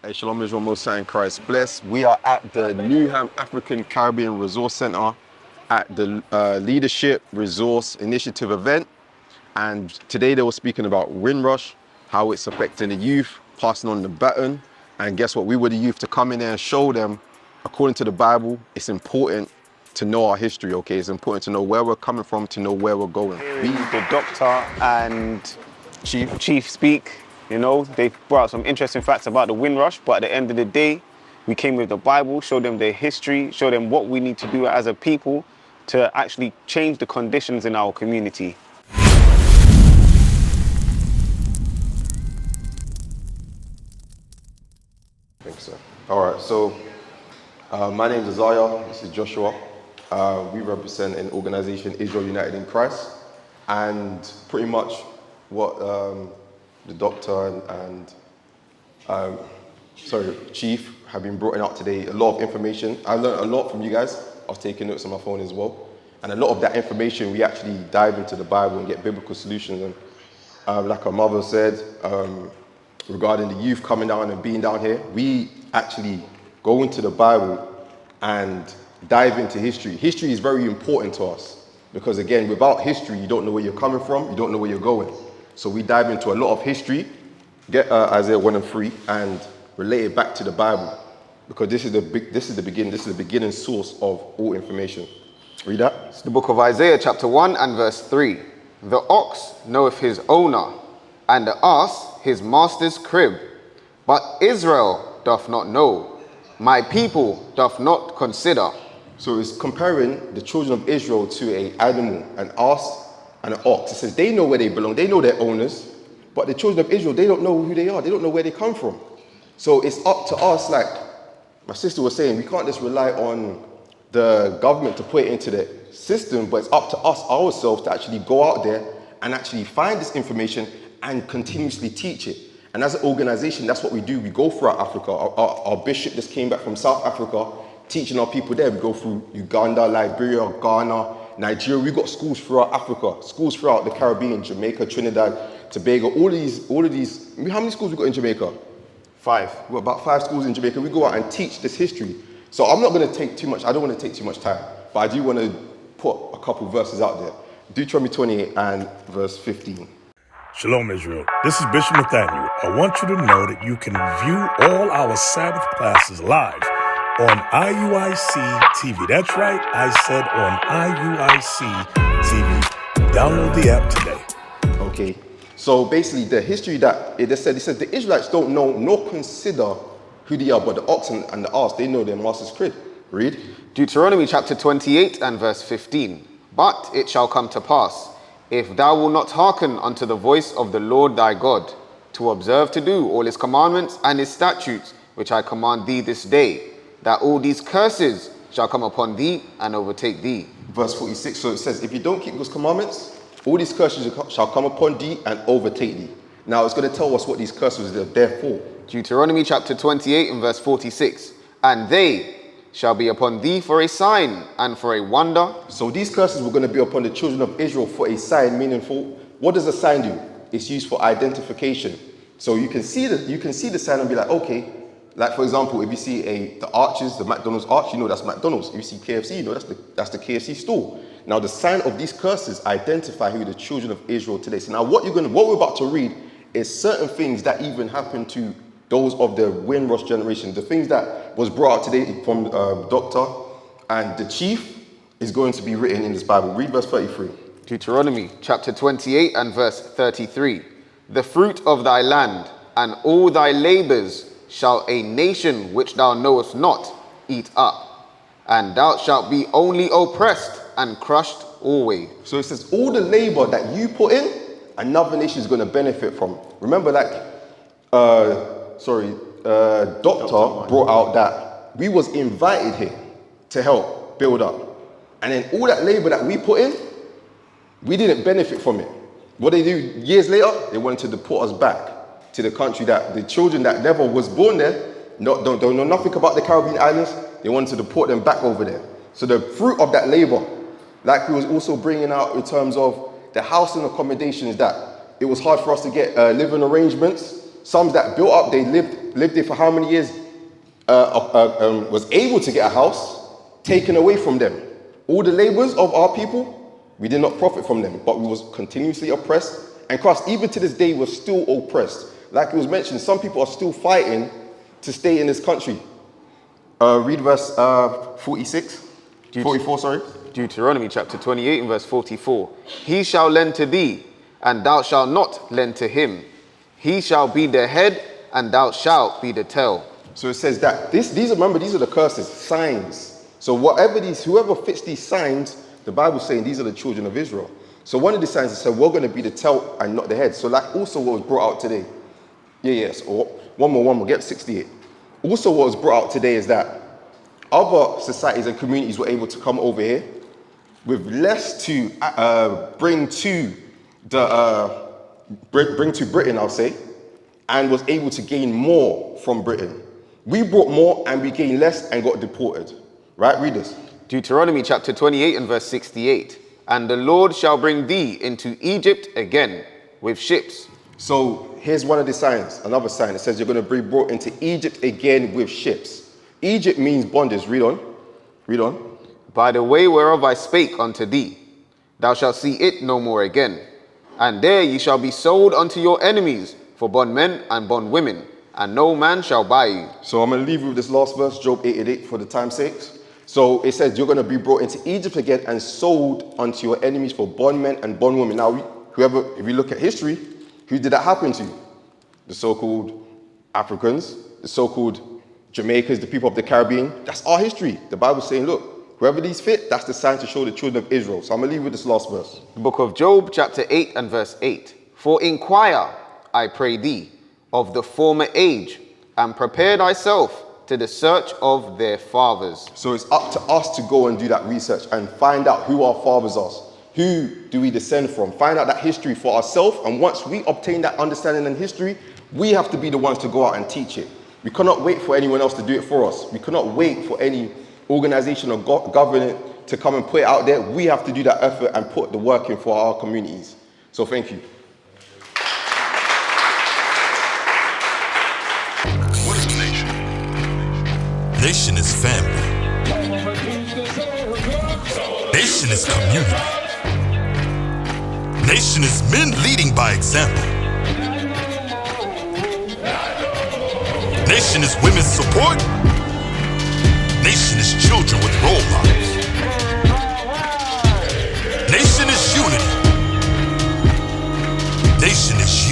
Hey, Shalom Israel, Most High in Christ bless. We are at the Newham African Caribbean Resource Center at the Leadership Resource Initiative event. And today they were speaking about Windrush, how it's affecting the youth, passing on the baton. And guess what? We were the youth to come in there and show them, according to the Bible, it's important to know our history, okay? It's important to know where we're coming from, to know where we're going. The doctor and chief speak, you know, they brought out some interesting facts about the Windrush, but at the end of the day, we came with the Bible, showed them their history, showed them what we need to do as a people to actually change the conditions in our community. Thanks, sir. All right, so my name is Isaiah, this is Joshua. We represent an organization, Israel United in Christ. And pretty much what the doctor and Chief have been brought out today, a lot of information. I learned a lot from you guys. I was taking notes on my phone as well. And a lot of that information, we actually dive into the Bible and get biblical solutions. And like our mother said, regarding the youth coming down and being down here, we actually go into the Bible and dive into history. History is very important to us because, again, without history, you don't know where you're coming from, you don't know where you're going. So we dive into a lot of history, get Isaiah 1 and 3, and relate it back to the Bible because this is the beginning source of all information. Read that. It's the book of Isaiah, chapter 1 and verse 3. The ox knoweth his owner, and the ass his master's crib. But Israel doth not know, my people doth not consider. So it's comparing the children of Israel to an animal, an ass and an ox. It says they know where they belong, they know their owners, but the children of Israel, they don't know who they are, they don't know where they come from. So it's up to us, like my sister was saying, we can't just rely on the government to put it into the system, but it's up to us ourselves to actually go out there and actually find this information and continuously teach it. And as an organization, that's what we do. We go throughout Africa. Our bishop just came back from South Africa, teaching our people there. We go through Uganda, Liberia, Ghana, Nigeria. We've got schools throughout Africa, schools throughout the Caribbean, Jamaica, Trinidad, Tobago, all of these. How many schools we got in Jamaica? 5. We've got about 5 schools in Jamaica. We go out and teach this history. So I'm not going to take too much, I don't want to take too much time, but I do want to put a couple verses out there. Deuteronomy 28 and verse 15. Shalom, Israel. This is Bishop Nathaniel. I want you to know that you can view all our Sabbath classes live on IUIC TV. That's right, I said on IUIC TV. Download the app today. Okay, so basically the history that it says the Israelites don't know nor consider who they are, but the ox and the ass, they know their master's crib. Read. Deuteronomy chapter 28 and verse 15. But it shall come to pass, if thou wilt not hearken unto the voice of the Lord thy God, to observe to do all his commandments and his statutes, which I command thee this day, that all these curses shall come upon thee and overtake thee. Verse 46, so it says, if you don't keep those commandments, all these curses shall come upon thee and overtake thee. Now it's going to tell us what these curses are there for. Deuteronomy chapter 28 and verse 46. And they shall be upon thee for a sign and for a wonder. So these curses were going to be upon the children of Israel for a sign, meaningful. What does a sign do? It's used for identification. So you can see the sign and be like, okay, like for example, if you see the arches, the McDonald's arch, you know that's McDonald's. If you see KFC, you know that's the KFC store. Now the sign of these curses identify who the children of Israel today. So now what we're about to read is certain things that even happened to those of the Windrush generation. The things that was brought out today from Doctor and the Chief is going to be written in this Bible. Read verse 33. Deuteronomy chapter 28 and verse 33. The fruit of thy land and all thy labors shall a nation which thou knowest not eat up, and thou shalt be only oppressed and crushed always. So it says all the labor that you put in, another nation is going to benefit from. Remember, Doctor brought out that we was invited here to help build up. And then all that labor that we put in, we didn't benefit from it. What they do years later, they wanted to deport us back to the country that the children that never was born there, don't know nothing about the Caribbean islands, they wanted to deport them back over there. So the fruit of that labor, like we was also bringing out in terms of the housing accommodation, is that it was hard for us to get living arrangements. Some that built up, they lived lived there for how many years, was able to get a house taken away from them. All the labors of our people, we did not profit from them, but we was continuously oppressed. And Christ, even to this day, was still oppressed. Like it was mentioned, some people are still fighting to stay in this country. Read verse 44, sorry. Deuteronomy chapter 28 and verse 44. He shall lend to thee, and thou shalt not lend to him. He shall be the head, and thou shalt be the tail. So it says that these are the curses, signs. So whoever fits these signs, the Bible's saying these are the children of Israel. So one of the signs said we're going to be the tail and not the head. So like also what was brought out today. Yes. Or one more. Get 68. Also what was brought out today is that other societies and communities were able to come over here with less to bring to Britain, I'll say, and was able to gain more from Britain. We brought more and we gained less and got deported. Right? Read this. Deuteronomy chapter 28 and verse 68. And the Lord shall bring thee into Egypt again with ships. So here's one of the signs, another sign. It says you're going to be brought into Egypt again with ships. Egypt means bondage. Read on. By the way whereof I spake unto thee, thou shalt see it no more again. And there ye shall be sold unto your enemies for bondmen and bondwomen, and no man shall buy you. So I'm going to leave you with this last verse, Job 8:8, for the time's sake. So it says you're going to be brought into Egypt again and sold unto your enemies for bondmen and bondwomen. Now, if you look at history, who did that happen to? The so-called Africans, the so-called Jamaicans, the people of the Caribbean. That's our history. The Bible's saying, look, whoever these fit, that's the sign to show the children of Israel. So I'm going to leave you with this last verse. The book of Job, chapter 8 and verse 8. For inquire, I pray thee, of the former age, and prepare thyself to the search of their fathers. So it's up to us to go and do that research and find out who our fathers are. Who do we descend from? Find out that history for ourselves. And once we obtain that understanding and history, we have to be the ones to go out and teach it. We cannot wait for anyone else to do it for us. We cannot wait for any organization or government to come and put it out there. We have to do that effort and put the work in for our communities. So thank you. What is a nation? Nation is family. Nation is community. Nation is men leading by example. Nation is women's support. Nation is children with role models. Nation is unity. Nation is